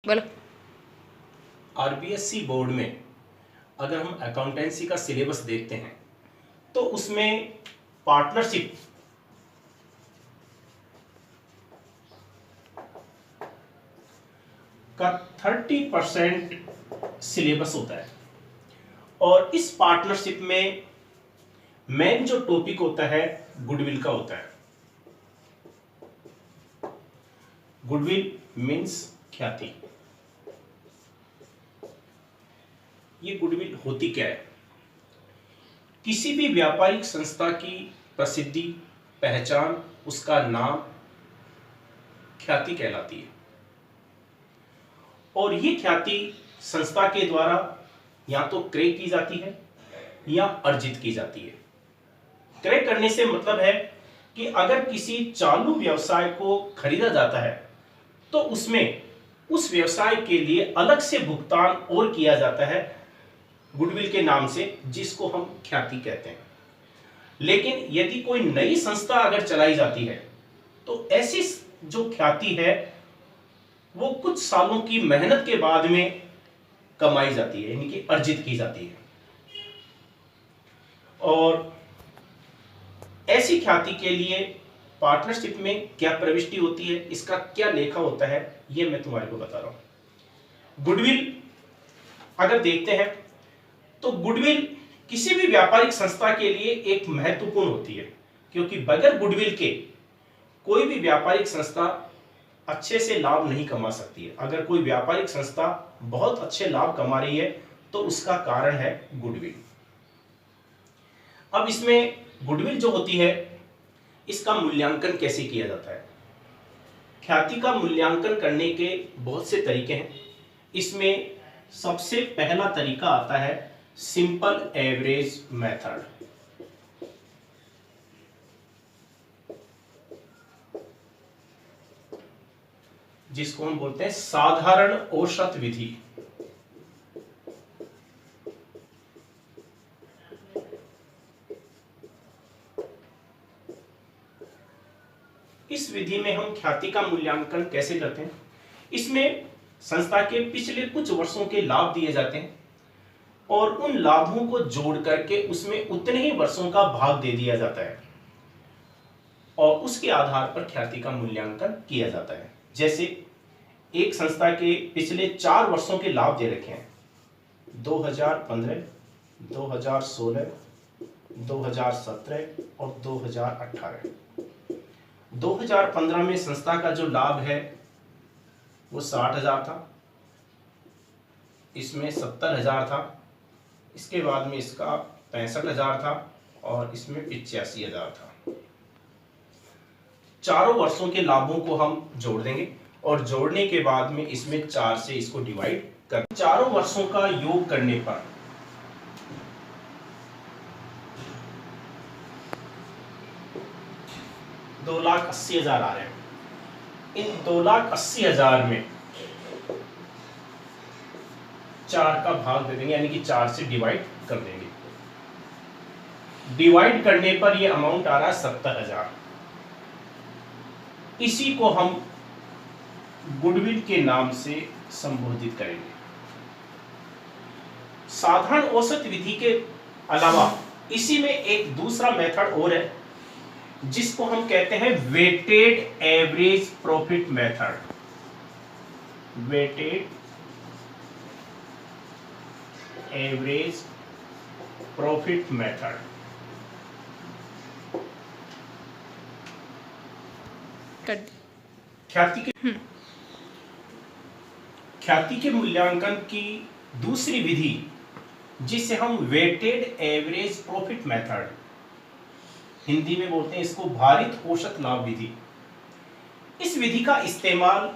बोलो। RBSC board में अगर हम अकाउंटेंसी का सिलेबस देखते हैं तो उसमें पार्टनरशिप का 30% सिलेबस होता है और इस पार्टनरशिप में मेन जो टॉपिक होता है गुडविल का होता है। गुडविल मीन्स ख्याति। ये गुडविल होती क्या है? किसी भी व्यापारिक संस्था की प्रसिद्धि, पहचान, उसका नाम ख्याति कहलाती है और ये ख्याति संस्था के द्वारा या तो क्रय की जाती है या अर्जित की जाती है। क्रय करने से मतलब है कि अगर किसी चालू व्यवसाय को खरीदा जाता है तो उसमें उस व्यवसाय के लिए अलग से भुगतान और किया जाता है गुडविल के नाम से, जिसको हम ख्याति कहते हैं। लेकिन यदि कोई नई संस्था अगर चलाई जाती है तो ऐसी जो ख्याति है वो कुछ सालों की मेहनत के बाद में कमाई जाती है, यानी कि अर्जित की जाती है। और ऐसी ख्याति के लिए पार्टनरशिप में क्या प्रविष्टि होती है, इसका क्या लेखा होता है, ये मैं तुम्हारे को बता रहा हूं। गुडविल अगर देखते हैं तो गुडविल किसी भी व्यापारिक संस्था के लिए एक महत्वपूर्ण होती है, क्योंकि बगैर गुडविल के कोई भी व्यापारिक संस्था अच्छे से लाभ नहीं कमा सकती है। अगर कोई व्यापारिक संस्था बहुत अच्छे लाभ कमा रही है तो उसका कारण है गुडविल। अब इसमें गुडविल जो होती है इसका मूल्यांकन कैसे किया जाता है? ख्याति का मूल्यांकन करने के बहुत से तरीके हैं। इसमें सबसे पहला तरीका आता है सिंपल एवरेज मेथड। जिसको हम बोलते हैं साधारण औसत विधि। इस विधि में हम ख्याति का मूल्यांकन कैसे करते हैं? इसमें संस्था के पिछले कुछ वर्षों के लाभ दिए जाते हैं और उन लाभों को जोड़ करके उसमें उतने ही वर्षों का भाग दे दिया जाता है और उसके आधार पर ख्याति का मूल्यांकन किया जाता है। जैसे एक संस्था के पिछले 4 वर्षों के लाभ दे रखे हैं, 2015, 2016, 2017 और 2018। 2015 में संस्था का जो लाभ है वो 60,000 था, इसमें 70,000 था, इसके बाद में इसका 65,000 था और इसमें 85,000 था। चारों वर्षों के लाभों को हम जोड़ देंगे और जोड़ने के बाद में इसमें 4 से इसको डिवाइड कर, चारों वर्षों का योग करने पर $2,80,000 आ रहे हैं। इन 2,80,000 में 4 का भाग दे देंगे, यानी कि 4 से डिवाइड कर देंगे। डिवाइड करने पर ये अमाउंट आ रहा है 70,000। इसी को हम गुडविल के नाम से संबोधित करेंगे। साधारण औसत विधि के अलावा इसी में एक दूसरा मेथड और है जिसको हम कहते हैं weighted average profit method. Weighted average profit method. ख्याति के मूल्यांकन की दूसरी विधि जिसे हम weighted average profit method, Hindi में बोलते हैं इसको भारित औसत लाभ विधि। इस विधि का इस्तेमाल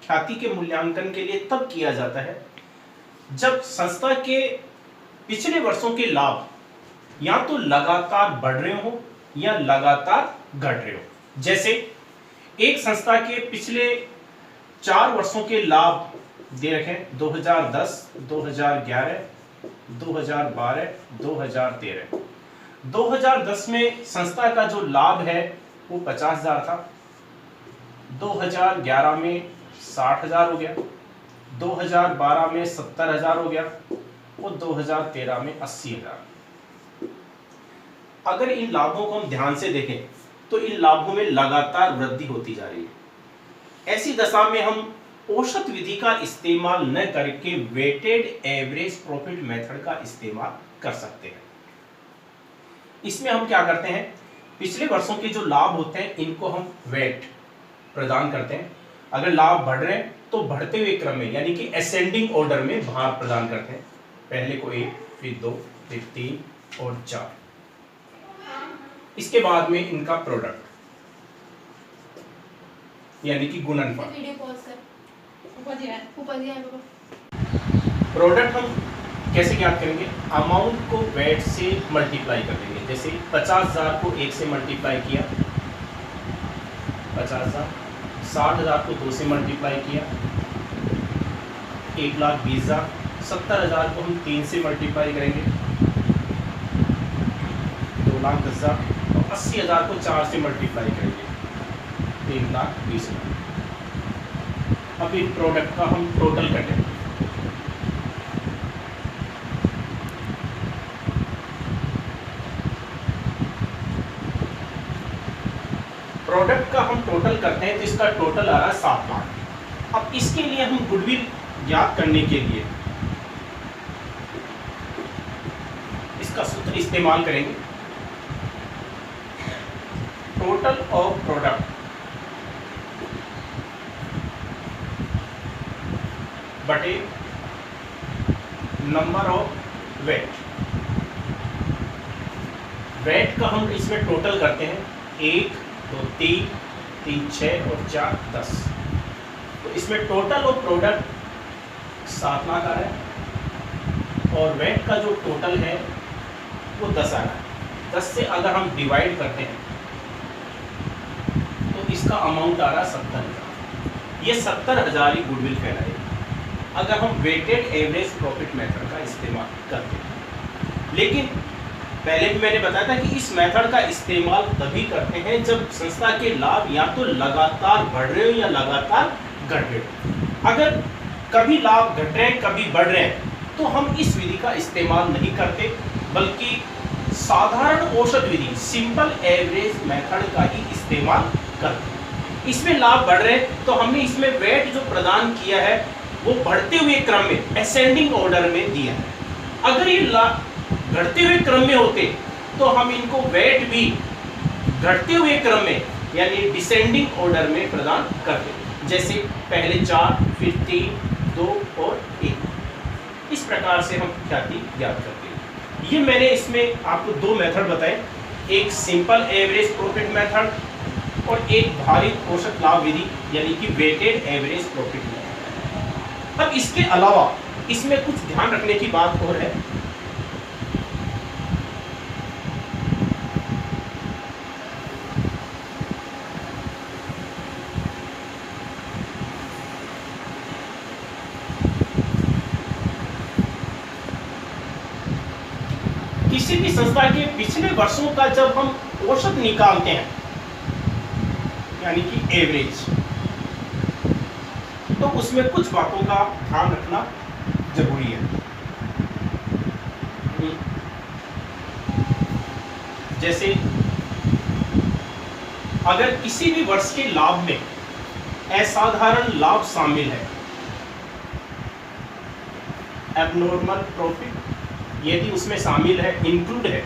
ख्याति के मूल्यांकन के लिए तब किया जाता है जब संस्था के पिछले वर्षों के लाभ या तो लगातार बढ़ रहे हो या लगातार घट रहे हो। जैसे एक संस्था के पिछले 4 वर्षों के लाभ दे रखे हैं, 2010, 2011, 2012, 2013। 2010 में संस्था का जो लाभ है वो 50,000 था, 2011 में 60,000 हो गया, 2012 में 70,000 हो गया और 2013 में 80,000। अगर इन लाभों को हम ध्यान से देखें तो इन लाभों में लगातार वृद्धि होती जा रही है। ऐसी दशा में हम औसत विधि का इस्तेमाल न करके वेटेड एवरेज प्रॉफिट मेथड का इस्तेमाल कर सकते हैं। इसमें हम क्या करते हैं, पिछले वर्षों के जो लाभ होते हैं इनको हम वेट प्रदान करते हैं। अगर लाभ बढ़ रहे हैं तो बढ़ते हुए क्रम में यानी कि असेंडिंग ऑर्डर में भार प्रदान करते हैं। पहले को 1, फिर 2, फिर 3 और 4। इसके बाद में इनका प्रोडक्ट यानी कि गुणनफल। प्रोडक्ट हम कैसे ज्ञात करेंगे, अमाउंट को वेट से मल्टीप्लाई कर देंगे। जैसे 50,000 को 1 से मल्टीप्लाई किया 50,000, 60,000 को 2 से मल्टीप्लाई किया 1,20,000, 70,000 को हम 3 से मल्टीप्लाई करेंगे 2,10,000 और 80,000 को 4 से मल्टीप्लाई करेंगे 3,20,000। अब इन प्रोडक्ट का हम टोटल करेंगे। प्रोडक्ट का हम टोटल करते हैं तो इसका टोटल आ रहा है 7 लाख। अब इसके लिए हम गुडविल ज्ञात करने के लिए इसका सूत्र इस्तेमाल करेंगे, टोटल ऑफ प्रोडक्ट बटे नंबर ऑफ वेट। वेट का हम इसमें टोटल करते हैं 1, 2, 3, 3, 6 और 4, 10। तो इसमें टोटल ऑफ प्रोडक्ट 7 लाख आ रहा है और वेट का जो टोटल है वो 10 आ रहा है। 10 से अगर हम डिवाइड करते हैं तो इसका अमाउंट आ रहा है 70,000। ये 70,000 ही गुडविल कहलाएगी अगर हम वेटेड एवरेज प्रॉफिट मेथड का इस्तेमाल करते हैं। लेकिन पहले भी मैंने बताया था कि इस मेथड का इस्तेमाल तभी करते हैं जब संस्था के लाभ या तो लगातार बढ़ रहे हो या लगातार घट रहे हो। अगर कभी लाभ घट रहे हैं कभी बढ़ रहे हैं तो हम इस विधि का इस्तेमाल नहीं करते, बल्कि साधारण औसत विधि सिंपल एवरेज मेथड का ही इस्तेमाल करते हैं। इसमें लाभ बढ़ रहे हैं तो हमने इसमें वेट जो प्रदान किया है वो बढ़ते हुए क्रम में असेंडिंग ऑर्डर में दिया है। अगर ये लाभ घटते हुए क्रम में होते तो हम इनको वेट भी घटते हुए क्रम में यानी डिसेंडिंग ऑर्डर में प्रदान करते, जैसे पहले 4, फिर 3, 2 और 1। इस प्रकार से हम ख्याति ज्ञात करते हैं। ये मैंने इसमें आपको 2 मेथड बताए, एक सिंपल एवरेज प्रॉफिट मेथड और एक भारित औसत लाभ विधि यानी कि वेटेड एवरेज प्रॉफिट मेथड। अब इसके अलावा इसमें कुछ ध्यान रखने की बात और है। किसी भी संस्था के पिछले वर्षों का जब हम औसत निकालते हैं यानी कि एवरेज, तो उसमें कुछ बातों का ध्यान रखना जरूरी है। जैसे अगर किसी भी वर्ष के लाभ में असाधारण लाभ शामिल है, एबनॉर्मल प्रॉफिट यदि उसमें शामिल है, इंक्लूड है,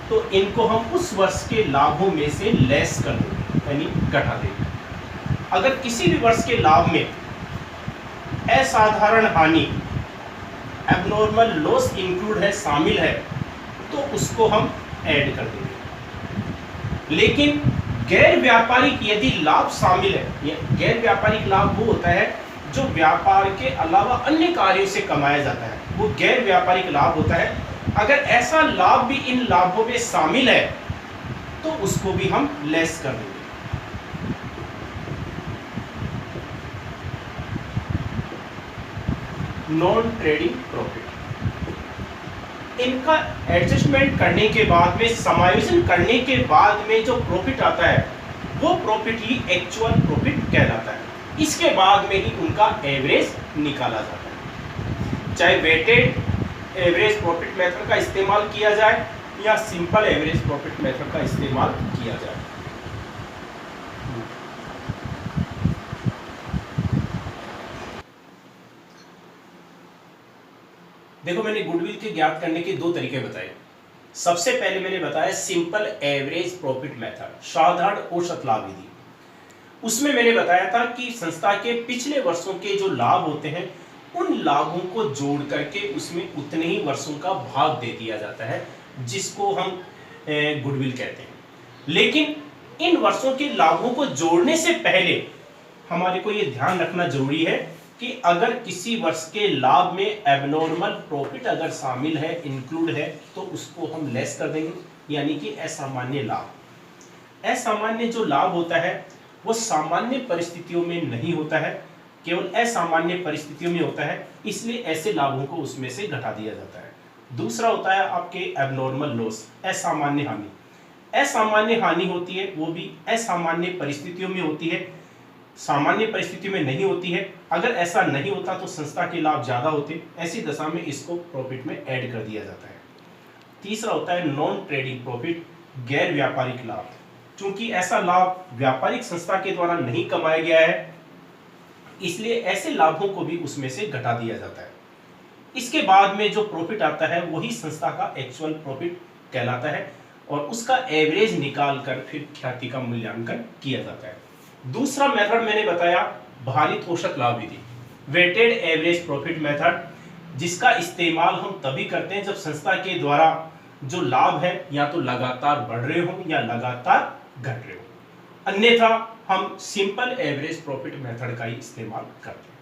तो इनको हम उस वर्ष के लाभों में से लेस कर देंगे यानी घटा देंगे। अगर किसी भी वर्ष के लाभ में असाधारण हानि एबनॉर्मल लॉस इंक्लूड है, शामिल है, तो उसको हम ऐड कर देंगे। लेकिन गैर व्यापारिक यदि लाभ शामिल है, गैर व्यापारिक लाभ वो होता है जो व्यापार के अलावा अन्य कार्यों से कमाया जाता है, वो गैर व्यापारिक लाभ होता है। अगर ऐसा लाभ भी इन लाभों में शामिल है तो उसको भी हम लेस कर देंगे। नॉन ट्रेडिंग प्रॉफिट, इनका एडजस्टमेंट करने के बाद में, समायोजन करने के बाद में जो प्रॉफिट आता है वो प्रॉफिट ही एक्चुअल प्रॉफिट कहलाता है। इसके बाद में ही उनका एवरेज निकाला जाता है। चाहे वेटेड एवरेज प्रॉफिट मेथड का इस्तेमाल किया जाए या सिंपल एवरेज प्रॉफिट मेथड का इस्तेमाल किया जाए। देखो, मैंने गुडविल के ज्ञात करने के दो तरीके बताए। सबसे पहले मैंने बताया सिंपल एवरेज प्रॉफिट मेथड, साधारण औसत लाभ विधि। उसमें मैंने बताया था कि संस्था के पिछले वर्षों के जो लाभ होते हैं उन लाभों को जोड़ करके उसमें उतने ही वर्षों का भाग दे दिया जाता है, जिसको हम गुडविल कहते हैं। लेकिन इन वर्षों के लाभों को जोड़ने से पहले हमारे को ये ध्यान रखना जरूरी है कि अगर किसी वर्ष के लाभ में एबनॉर्मल प्रॉफिट अगर शामिल है, इंक्लूड है, तो उसको हम लेस कर देंगे, यानी कि असामान्य लाभ। असामान्य जो लाभ होता है वो सामान्य परिस्थितियों में नहीं होता है, केवल असामान्य परिस्थितियों में होता है, इसलिए ऐसे लाभों को उसमें से घटा दिया जाता है। दूसरा होता है आपके एबनॉर्मल लॉस, असामान्य हानि। असामान्य हानि होती है वो भी असामान्य परिस्थितियों में होती है, सामान्य परिस्थितियों में नहीं होती है। अगर ऐसा नहीं होता तो संस्था के लाभ ज्यादा होते, ऐसी दशा में इसको प्रॉफिट में ऐड कर दिया जाता है। तीसरा होता है नॉन ट्रेडिंग प्रॉफिट, गैर व्यापारिक लाभ। क्योंकि ऐसा लाभ व्यापारिक संस्था के द्वारा नहीं कमाया गया है, इसलिए ऐसे लाभों को भी उसमें से घटा दिया जाता है। इसके बाद में जो प्रॉफिट आता है वही संस्था का एक्चुअल प्रॉफिट कहलाता है और उसका एवरेज निकाल कर फिर ख्याति का मूल्यांकन किया जाता है। दूसरा मेथड मैंने बताया भारित औसत लाभ विधि, वेटेड एवरेज प्रॉफिट मेथड, जिसका इस्तेमाल हम तभी करते हैं जब संस्था के द्वारा जो लाभ है या तो लगातार बढ़ रहे हो या लगातार घट रहे हो। अन्यथा हम सिंपल एवरेज प्रॉफिट मेथड का ही इस्तेमाल करते हैं।